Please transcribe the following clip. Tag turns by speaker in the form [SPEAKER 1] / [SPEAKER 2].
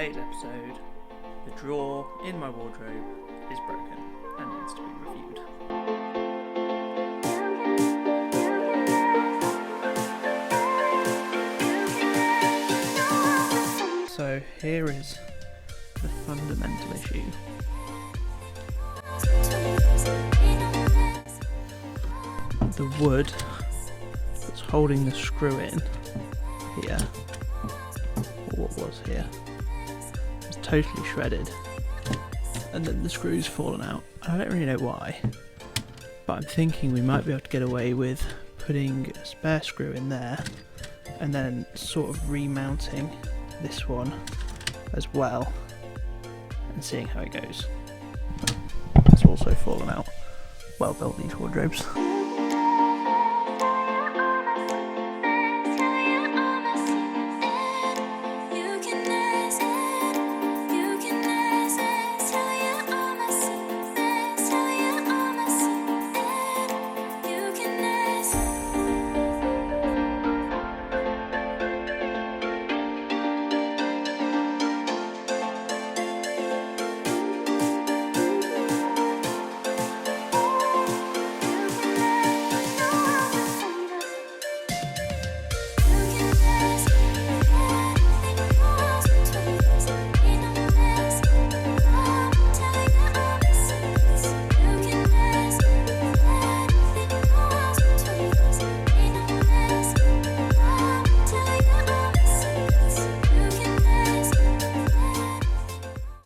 [SPEAKER 1] failed episode, the drawer in my wardrobe is broken and needs to be reviewed. So here is the fundamental issue. The wood that's holding the screw in here, or what was here, is totally shredded, and then the screw's fallen out. I don't really know why, but I'm thinking we might be able to get away with putting a spare screw in there and then sort of remounting this one as well and seeing how it goes. It's also fallen out. Well built, these wardrobes.